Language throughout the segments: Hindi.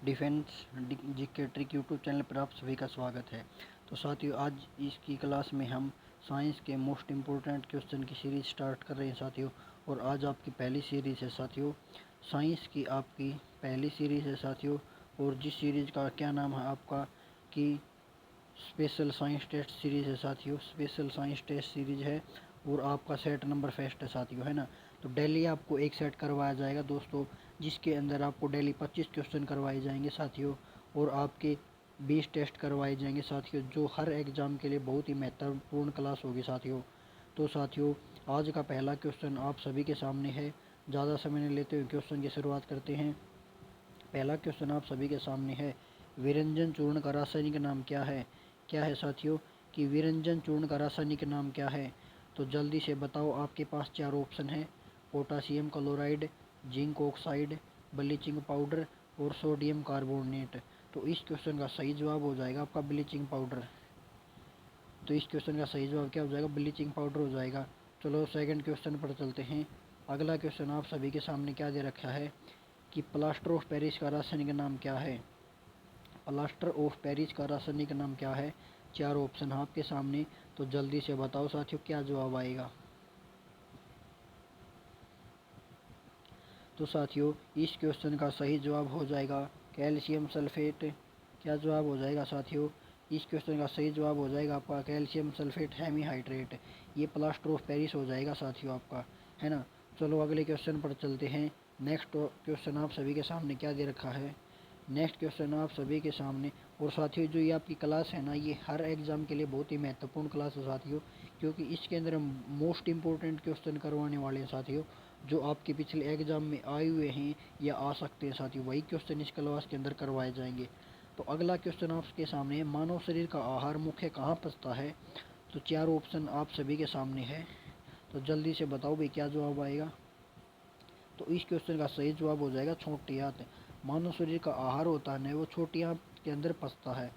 Defence GK trick YouTube channel पर आप सभी का स्वागत है। तो साथियों, आज इसकी क्लास में हम साइंस के मोस्ट इम्पोर्टेंट क्वेश्चन की सीरीज़ स्टार्ट कर रहे हैं साथियों। और आज आपकी पहली सीरीज़ है साथियों, साइंस की आपकी पहली सीरीज़ है साथियों। और जिस सीरीज़ का क्या नाम है आपका कि स्पेशल साइंस टेस्ट सीरीज़ है साथियों, स्पेशल साइंस टेस्ट सीरीज़ है। और आपका सेट नंबर फर्स्ट है साथियों, है ना। तो डेली आपको एक सेट करवाया जाएगा दोस्तों, जिसके अंदर आपको डेली 25 क्वेश्चन करवाए जाएंगे साथियों। और आपके 20 टेस्ट करवाए जाएंगे साथियों, जो हर एग्ज़ाम के लिए बहुत ही महत्वपूर्ण क्लास होगी साथियों। तो साथियों, आज का पहला क्वेश्चन आप सभी के सामने है। ज़्यादा समय नहीं लेते हुए क्वेश्चन की शुरुआत करते हैं। पहला क्वेश्चन आप सभी के सामने है, विरंजन चूर्ण का रासायनिक नाम क्या है। क्या है साथियों कि विरंजन चूर्ण का रासायनिक नाम क्या है। तो जल्दी से बताओ, आपके पास चार ऑप्शन है, potassium chloride, zinc oxide, bleaching powder और सोडियम कार्बोनेट। तो इस क्वेश्चन का सही जवाब हो जाएगा आपका ब्लीचिंग पाउडर। तो इस क्वेश्चन का सही जवाब क्या हो जाएगा, ब्लीचिंग पाउडर हो जाएगा। चलो सेकंड क्वेश्चन पर चलते हैं। अगला क्वेश्चन आप सभी के सामने क्या दे रखा है कि प्लास्टर ऑफ पेरिस का रासायनिक नाम क्या है। प्लास्टर ऑफ पेरिस का रासायनिक नाम क्या है। चार ऑप्शन आपके सामने, तो जल्दी से बताओ साथियों क्या जवाब आएगा। तो साथियों, इस क्वेश्चन का सही जवाब हो जाएगा कैल्शियम सल्फेट। क्या जवाब हो जाएगा साथियों, इस क्वेश्चन का सही जवाब हो जाएगा आपका कैल्शियम सल्फेट हेमीहाइड्रेट। ये प्लास्टर ऑफ पेरिस हो जाएगा साथियों आपका, है ना। चलो अगले क्वेश्चन पर चलते हैं। नेक्स्ट क्वेश्चन आप सभी के सामने क्या दे रखा है। नेक्स्ट क्वेश्चन आप सभी के सामने, और साथियों जो ये आपकी क्लास है ना, ये हर एग्ज़ाम के लिए बहुत ही महत्वपूर्ण क्लास है साथियों, क्योंकि इसके अंदर हम मोस्ट इम्पोर्टेंट क्वेश्चन करवाने वाले हैं साथियों, जो आपके पिछले एग्ज़ाम में आए हुए हैं या आ सकते हैं साथियों, वही क्वेश्चन इस क्लास के अंदर करवाए जाएंगे। तो अगला क्वेश्चन आपके सामने है, मानव शरीर का आहार मुख्य कहाँ पचता है। तो चार ऑप्शन आप सभी के सामने है, तो जल्दी से बताओ भाई क्या जवाब आएगा। तो इस क्वेश्चन का सही जवाब हो जाएगा छोटी आंत। मानव शरीर का आहार होता है वो छोटी आंत के अंदर पचता है।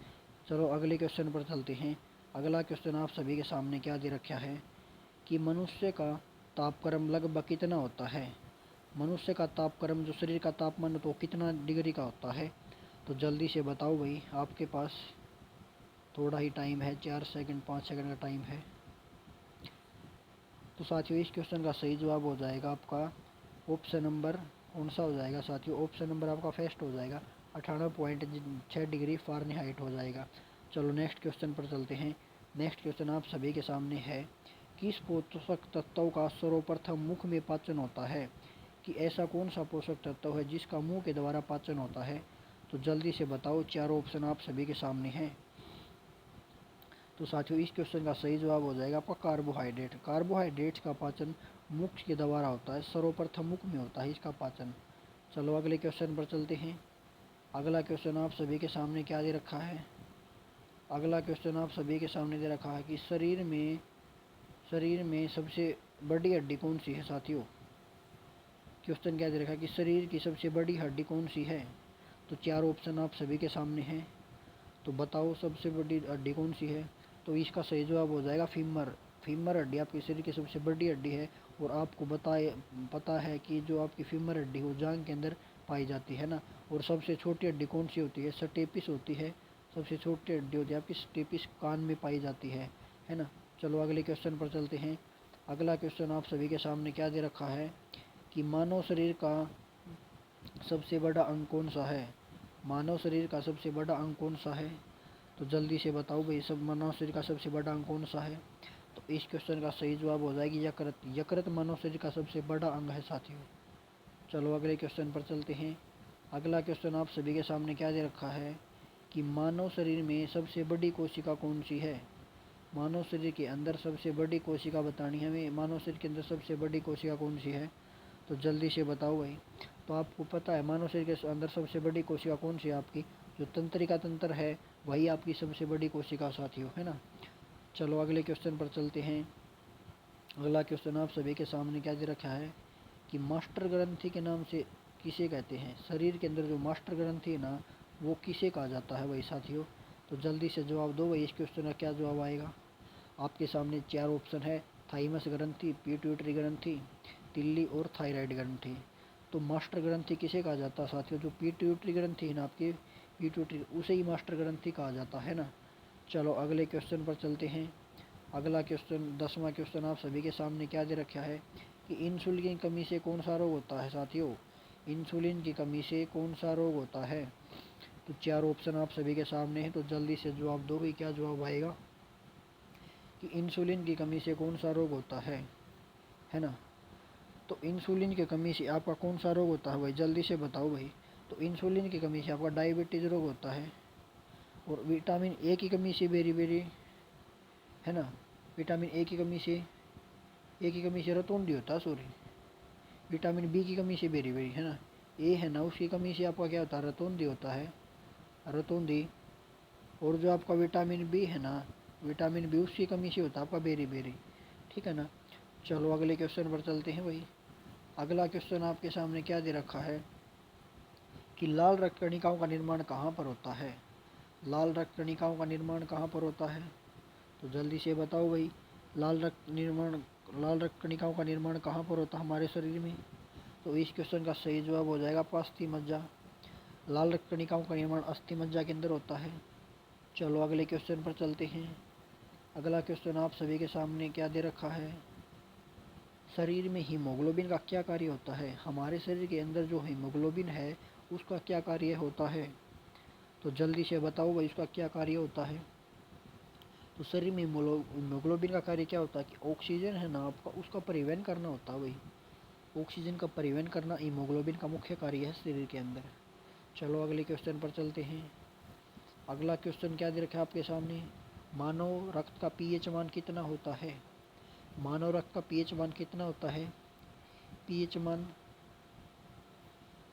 चलो अगले क्वेश्चन पर चलते हैं। अगला क्वेश्चन आप सभी के सामने क्या दे रखा है कि मनुष्य का तापक्रम लगभग कितना होता है। मनुष्य का तापक्रम, जो शरीर का तापमान होता है, वो कितना डिग्री का होता है। तो जल्दी से बताओ भाई, आपके पास थोड़ा ही टाइम है, 4 सेकंड 5 सेकंड का टाइम है। तो साथियों, इस क्वेश्चन का सही जवाब हो जाएगा आपका ऑप्शन नंबर कौन सा हो जाएगा साथियों, ऑप्शन नंबर आपका फर्स्ट हो जाएगा, 18.6 डिग्री फ़ारेनहाइट हो जाएगा। चलो नेक्स्ट क्वेश्चन पर चलते हैं। नेक्स्ट क्वेश्चन आप सभी के सामने है, किस पोषक तत्व का सर्वप्रथम मुख में पाचन होता है। कि ऐसा कौन सा पोषक तत्व है जिसका मुंह के द्वारा पाचन होता है। तो जल्दी से बताओ, चार ऑप्शन आप सभी के सामने हैं। तो साथियों, इस क्वेश्चन का सही जवाब हो जाएगा आपका कार्बोहाइड्रेट। कार्बोहाइड्रेट्स का पाचन मुख के द्वारा होता है, सर्वप्रथम मुख में होता है इसका पाचन। चलो अगले क्वेश्चन पर चलते हैं। अगला क्वेश्चन आप सभी के सामने क्या दे रखा है। अगला क्वेश्चन आप सभी के सामने दे रखा है कि शरीर में सबसे बड़ी हड्डी कौन सी है साथियों। क्वेश्चन क्या दे रखा है कि शरीर की सबसे बड़ी हड्डी कौन सी है। तो चार ऑप्शन आप सभी के सामने हैं, तो बताओ सबसे बड़ी हड्डी कौन सी है। तो इसका सही जवाब हो जाएगा फीमर। फीमर हड्डी आपके शरीर की सबसे बड़ी हड्डी है। और आपको पता है कि जो आपकी फीमर हड्डी वो जांघ के अंदर पाई जाती है ना। और सबसे छोटी हड्डी कौन सी होती है, स्टेपिस होती है। सबसे छोटी हड्डी होती है आपकी स्टेपिस, कान में पाई जाती है ना। चलो अगले क्वेश्चन पर चलते हैं। अगला क्वेश्चन आप सभी के सामने क्या दे रखा है कि मानव शरीर का सबसे बड़ा अंग कौन सा है। मानव शरीर का सबसे बड़ा अंग कौन सा है। तो जल्दी से बताओ भाई, सब मानव शरीर का सबसे बड़ा अंग कौन सा है। तो इस क्वेश्चन का सही जवाब हो जाएगी यकृत। यकृत मानव शरीर का सबसे बड़ा अंग है साथियों। चलो अगले क्वेश्चन पर चलते हैं। अगला क्वेश्चन आप सभी के सामने क्या दे रखा है कि मानव शरीर में सबसे बड़ी कोशिका कौन सी है। मानव शरीर के अंदर सबसे बड़ी कोशिका बतानी है हमें, मानव शरीर के अंदर सबसे बड़ी कोशिका कौन सी है। तो जल्दी से बताओ भाई। तो आपको पता है मानव शरीर के अंदर सबसे बड़ी कोशिका कौन सी है आपकी, जो तंत्रिका तंत्र है वही आपकी सबसे बड़ी कोशिका साथियों, है ना। चलो अगले क्वेश्चन पर चलते हैं। अगला क्वेश्चन आप सभी के सामने क्या दे रखा है कि मास्टर ग्रंथि के नाम से किसे कहते हैं। शरीर के अंदर जो मास्टर ग्रंथि है ना, वो किसे कहा जाता है भाई साथियों। तो जल्दी से जवाब दो भाई, इस क्वेश्चन का क्या जवाब आएगा। आपके सामने चार ऑप्शन है, थाइमस ग्रंथि, पिट्यूटरी ग्रंथि, तिल्ली और थायराइड ग्रंथि। तो मास्टर ग्रंथि किसे कहा जाता है साथियों? जो पिट्यूटरी ग्रंथि है ना आपकी, पिट्यूटरी, उसे ही मास्टर ग्रंथि कहा जाता है ना। चलो अगले क्वेश्चन पर चलते हैं। अगला क्वेश्चन 10वां क्वेश्चन आप सभी के सामने क्या दे रखा है कि इंसुलिन की कमी से कौन सा रोग होता है साथियों? इंसुलिन की कमी से कौन सा रोग होता है? तो 4 ऑप्शन आप सभी के सामने हैं, तो जल्दी से जवाब दो भाई, क्या जवाब आएगा कि इंसुलिन की कमी से कौन सा रोग होता है ना। तो इंसुलिन की कमी से आपका कौन सा रोग होता है भाई, जल्दी से बताओ भाई। तो इंसुलिन की कमी से आपका डायबिटीज़ रोग होता है, और विटामिन ए की कमी से बेरी बेरी, है ना, विटामिन ए की कमी से रतौंधी होता है, सॉरी, विटामिन बी की कमी से बेरी बेरी, है ना, ए है ना, उसकी कमी से आपका क्या होता है, रतौंधी होता है, रतौंधी। और जो आपका विटामिन बी है ना, विटामिन बी उसकी कमी से होता है आपका बेरी बेरी, ठीक है ना। चलो अगले क्वेश्चन पर चलते हैं भाई। अगला क्वेश्चन आपके सामने क्या दे रखा है कि लाल रक्त कणिकाओं का निर्माण कहाँ पर होता है? लाल रक्त कणिकाओं का निर्माण कहाँ पर होता है? तो जल्दी से बताओ भाई, लाल रक्त कणिकाओं का निर्माण कहाँ पर होता है हमारे शरीर में? तो इस क्वेश्चन का सही जवाब हो जाएगा आपका अस्थि मज्जा। लाल रक्त कणिकाओं का निर्माण अस्थि मज्जा के अंदर होता है। चलो अगले क्वेश्चन पर चलते हैं। अगला क्वेश्चन आप सभी के सामने क्या दे रखा है, शरीर में हीमोग्लोबिन का क्या कार्य होता है? हमारे शरीर के अंदर जो हीमोग्लोबिन है उसका क्या कार्य होता है? तो जल्दी से बताओ भाई, उसका क्या कार्य होता है? तो शरीर में हीमोग्लोबिन का कार्य क्या होता है कि ऑक्सीजन है ना आपका, उसका परिवहन करना होता है भाई। ऑक्सीजन का परिवहन करना हीमोग्लोबिन का मुख्य कार्य है शरीर के अंदर। चलो अगले क्वेश्चन पर चलते हैं। अगला क्वेश्चन क्या दे रखा है आपके सामने, मानव रक्त का पीएच मान कितना होता है? मानव रक्त का पीएच मान कितना होता है? पीएच मान,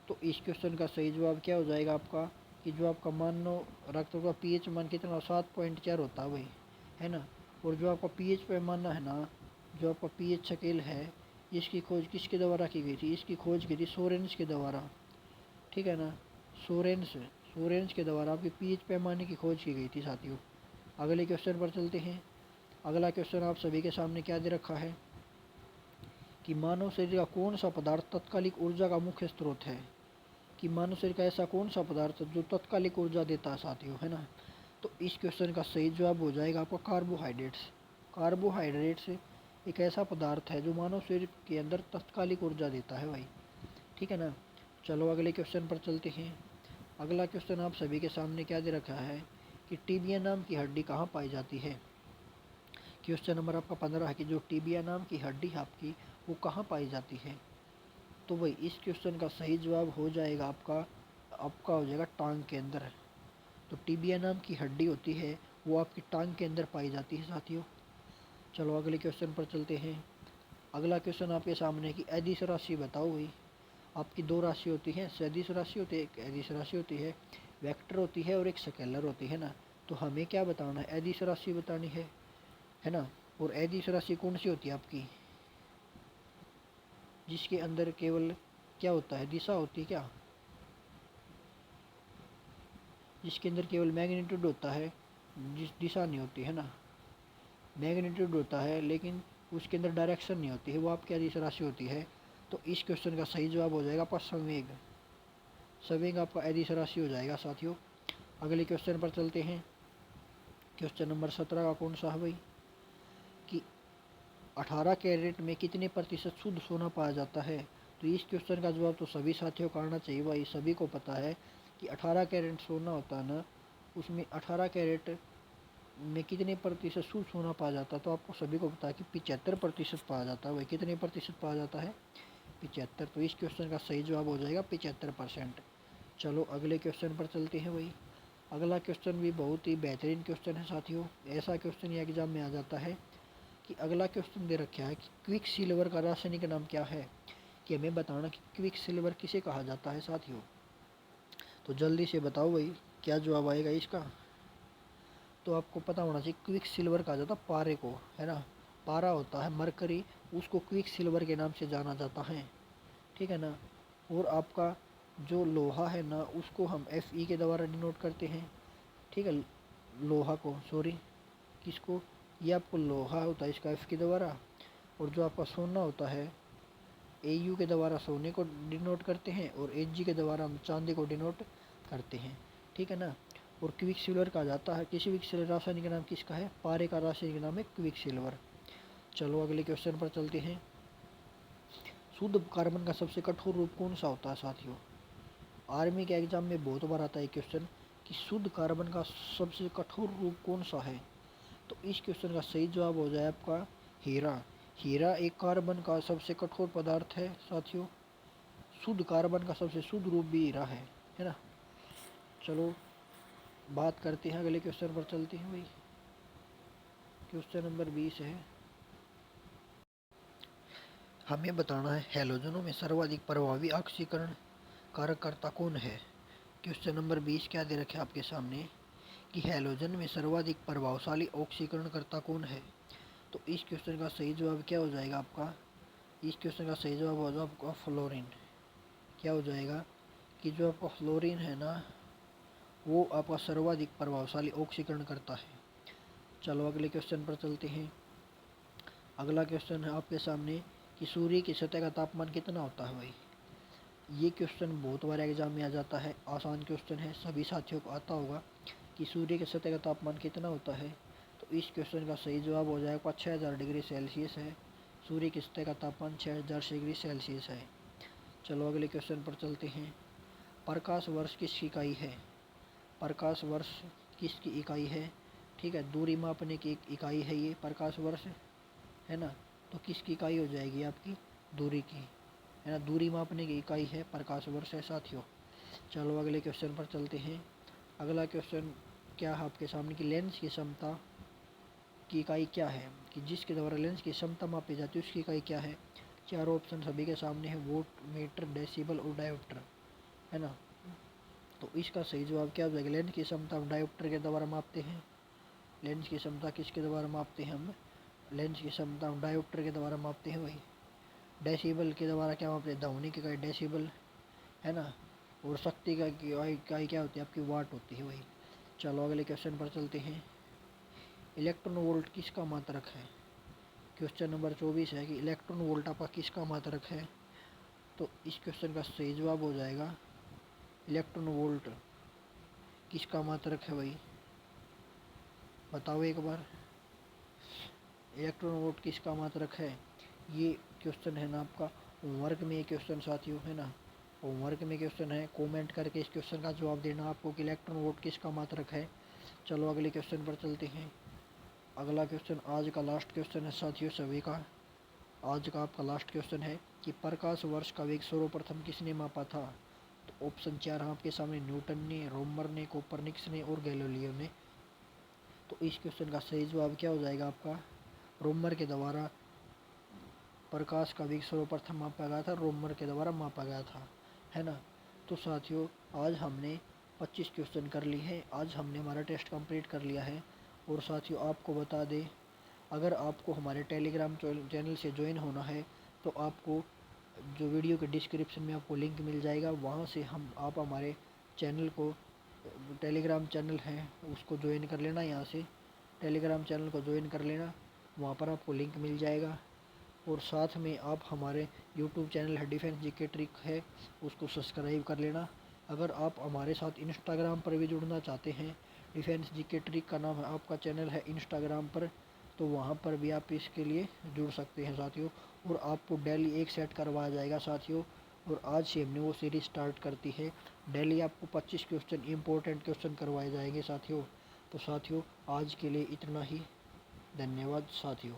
तो इस क्वेश्चन का सही जवाब क्या हो जाएगा आपका कि जो आपका मानव रक्त का पीएच मान कितना, 7.4 होता है भाई, है ना। और जो आपका पीएच पैमाना है ना, जो आपका पीएच स्केल है, इसकी खोज किसके द्वारा की गई थी? इसकी खोज की थी सोरेंस के द्वारा, ठीक है ना, सोरेंस सोरेंस के द्वारा आपके पीएच पैमाने की खोज की गई थी साथियों। अगले क्वेश्चन पर चलते हैं। अगला क्वेश्चन आप सभी के सामने क्या दे रखा है कि मानव शरीर का कौन सा पदार्थ तत्कालिक ऊर्जा का मुख्य स्रोत है? कि मानव शरीर का ऐसा कौन सा पदार्थ जो तत्कालिक ऊर्जा देता है साथियों, है ना। तो इस क्वेश्चन का सही जवाब हो जाएगा आपका कार्बोहाइड्रेट्स। कार्बोहाइड्रेट्स एक ऐसा पदार्थ है जो मानव शरीर के अंदर तत्कालिक ऊर्जा देता है भाई, ठीक है ना। चलो अगले क्वेश्चन पर चलते हैं। अगला क्वेश्चन आप सभी के सामने क्या दे रखा है कि टीबिया नाम की हड्डी कहाँ पाई जाती है? क्वेश्चन नंबर आपका 15 है कि जो टीबिया नाम की हड्डी है आपकी, वो कहाँ पाई जाती है? तो भाई इस क्वेश्चन का सही जवाब हो जाएगा आपका आपका हो जाएगा टांग के अंदर। तो टीबिया नाम की हड्डी होती है, वो आपकी टांग के अंदर पाई जाती है साथियों। चलो अगले क्वेश्चन पर चलते हैं। अगला क्वेश्चन आपके सामने है कि अदिश राशि बताओ भाई। आपकी 2 राशि होती है, सदिश राशि होती है, एक अदिश राशि होती है, वेक्टर होती है और एक स्केलर होती है ना। तो हमें क्या बताना है, अदिश राशि बतानी है ना। और अदिश राशि कौन सी होती है आपकी, जिसके अंदर केवल क्या होता है, दिशा होती है क्या, जिसके अंदर केवल मैग्नीट्यूड होता है, जिस दिशा नहीं होती है ना। मैग्नीट्यूड होता है लेकिन उसके अंदर डायरेक्शन नहीं होती है, वो आपकी अदिश राशि होती है। तो इस क्वेश्चन का सही जवाब हो जाएगा आपका संवेग। संवेग आपका अदिश राशि हो जाएगा साथियों। अगले क्वेश्चन पर चलते हैं। क्वेश्चन नंबर 17 का कौन सा है भाई कि 18 कैरेट में कितने प्रतिशत शुद्ध सोना पाया जाता है? तो इस क्वेश्चन का जवाब तो सभी साथियों को आना चाहिए भाई, सभी को पता है कि 18 कैरेट सोना होता है ना, उसमें 18 कैरेट में कितने प्रतिशत शुद्ध सोना पाया जाता है? तो आपको सभी को पता है कि 75% पाया जाता है भाई। कितने प्रतिशत पाया जाता है? 75। तो इस क्वेश्चन का सही जवाब हो जाएगा 75%। चलो अगले क्वेश्चन पर चलते हैं भाई। अगला क्वेश्चन भी बहुत ही बेहतरीन क्वेश्चन है साथियों। ऐसा क्वेश्चन ये एग्जाम में आ जाता है कि अगला क्वेश्चन दे रखा है कि क्विक सिल्वर का रासायनिक नाम क्या है? कि हमें बताना कि क्विक सिल्वर किसे कहा जाता है साथियों। तो जल्दी से बताओ भाई, क्या जवाब आएगा इसका? तो आपको पता होना चाहिए क्विक सिल्वर कहा जाता है पारे को, है ना। पारा होता है मरकरी, उसको क्विक सिल्वर के नाम से जाना जाता है, ठीक है ना। और आपका जो लोहा है ना, उसको हम Fe के द्वारा डिनोट करते हैं, ठीक है। लोहा को, सॉरी, किसको, ये आपको लोहा होता है इसका F के द्वारा। और जो आपका सोना होता है, AU के द्वारा सोने को डिनोट करते हैं और HG के द्वारा हम चांदी को डिनोट करते हैं, ठीक है ना। और क्विक सिल्वर कहा जाता है, किसी भी रासायनिक नाम किसका है, पारे का रासायनिक नाम है क्विक सिल्वर। चलो अगले क्वेश्चन पर चलते हैं। शुद्ध कार्बन का सबसे कठोर रूप कौन सा होता है साथियों। आर्मी के एग्जाम में बहुत बार आता है क्वेश्चन कि शुद्ध कार्बन का सबसे कठोर रूप कौन सा है। तो इस क्वेश्चन का सही जवाब हो जाए आपका हीरा। हीरा एक कार्बन का सबसे कठोर पदार्थ है साथियों। शुद्ध कार्बन का सबसे शुद्ध रूप भी हीरा है ना। चलो बात करते हैं, अगले क्वेश्चन पर चलते हैं भाई। क्वेश्चन नंबर 20 है, हमें बताना है हैलोजनों में सर्वाधिक प्रभावी ऑक्सीकरण कारकर्ता कौन है। क्वेश्चन नंबर 20 क्या दे रखे आपके सामने कि हैलोजन में सर्वाधिक प्रभावशाली ऑक्सीकरणकर्ता कौन है। तो इस क्वेश्चन का सही जवाब क्या हो जाएगा आपका, इस क्वेश्चन का सही जवाब हो जाएगा आपका फ्लोरीन। क्या हो जाएगा कि जो आपका फ्लोरीन है ना, वो आपका सर्वाधिक प्रभावशाली ऑक्सीकरण करता है। चलो अगले क्वेश्चन पर चलते हैं। अगला क्वेश्चन है आपके सामने कि सूर्य की सतह का तापमान कितना होता है भाई। ये क्वेश्चन बहुत बार एग्जाम में आ जाता है, आसान क्वेश्चन है, सभी साथियों को आता होगा कि सूर्य की सतह का तापमान कितना होता है। तो इस क्वेश्चन का सही जवाब हो जाएगा 6000 डिग्री सेल्सियस है। सूर्य की सतह का तापमान 6000 डिग्री सेल्सियस है। चलो अगले क्वेश्चन पर चलते हैं। प्रकाश वर्ष किसकी इकाई है। प्रकाश वर्ष किसकी इकाई है, ठीक है, दूरी मापने की एक इकाई है ये प्रकाश वर्ष, है ना। तो किसकी इकाई हो जाएगी आपकी, दूरी की, है ना, दूरी मापने की इकाई है प्रकाश वर्ष है साथियों। चलो अगले क्वेश्चन पर चलते हैं। अगला क्वेश्चन क्या है आपके सामने कि लेंस की क्षमता की इकाई क्या है, कि जिसके द्वारा लेंस की क्षमता मापी जाती है उसकी इकाई क्या है। चारों ऑप्शन सभी के सामने है, वोट, मीटर, डेसिबल और डायोप्टर, है ना। तो इसका सही जवाब क्या हो जाएगा, लेंस की क्षमता हम डायोप्टर के द्वारा मापते हैं। लेंस की क्षमता किसके द्वारा मापते हैं हम, लेंस की क्षमता हम डायोप्टर के द्वारा मापते हैं वही। डेसिबल के द्वारा क्या मापते हैं, ध्वनि की इकाई डेसिबल, है ना। और शक्ति का इकाई क्या होती है आपकी, वाट होती है वही। चलो अगले क्वेश्चन पर चलते हैं। इलेक्ट्रॉन वोल्ट किसका मात्रक है। क्वेश्चन नंबर 24 है कि इलेक्ट्रॉन वोल्ट आपका किसका मात्रक है। तो इस क्वेश्चन का सही जवाब हो जाएगा इलेक्ट्रॉन वोल्ट किसका मात्रक है भाई, बताओ एक बार। इलेक्ट्रॉन वोल्ट किसका मात्रक है, ये क्वेश्चन है ना आपका होमवर्क में, ये क्वेश्चन साथियों, है ना। होमवर्क में क्वेश्चन है, कमेंट करके इस क्वेश्चन का जवाब देना आपको कि इलेक्ट्रॉन वोल्ट किसका मात्रक है। चलो अगले क्वेश्चन पर चलते हैं। अगला क्वेश्चन आज का लास्ट क्वेश्चन है साथियों सभी का। आज का आपका लास्ट क्वेश्चन है कि प्रकाश वर्ष का वेग सर्वप्रथम किसने मापा था। तो ऑप्शन 4 आपके सामने, न्यूटन ने, रोमर ने, कोपरनिकस ने और गैलीलियो ने। तो इस क्वेश्चन का सही जवाब क्या हो जाएगा आपका, रोमर के द्वारा प्रकाश का वेग सर्वप्रथम मापा गया था, रोमर के द्वारा मापा गया था, है ना। तो साथियों आज हमने 25 क्वेश्चन कर लिए हैं, आज हमने हमारा टेस्ट कंप्लीट कर लिया है। और साथियों आपको बता दें, अगर आपको हमारे टेलीग्राम चैनल से ज्वाइन होना है तो आपको जो वीडियो के डिस्क्रिप्शन में आपको लिंक मिल जाएगा, वहाँ से आप हमारे चैनल को, टेलीग्राम चैनल है उसको ज्वाइन कर लेना। यहाँ से टेलीग्राम चैनल को ज्वाइन कर लेना, वहाँ पर आपको लिंक मिल जाएगा। और साथ में आप हमारे यूट्यूब चैनल है डिफेंस जीके ट्रिक है, उसको सब्सक्राइब कर लेना। अगर आप हमारे साथ इंस्टाग्राम पर भी जुड़ना चाहते हैं, डिफेंस जीके ट्रिक का नाम है आपका चैनल है इंस्टाग्राम पर, तो वहाँ पर भी आप इसके लिए जुड़ सकते हैं साथियों। और आपको डेली एक सेट करवाया जाएगा साथियों। और आज से हमने वो सीरीज स्टार्ट करती है, डेली आपको 25 क्वेश्चन इंपॉर्टेंट क्वेश्चन करवाए जाएंगे साथियों। तो साथियों आज के लिए इतना ही, धन्यवाद साथियों।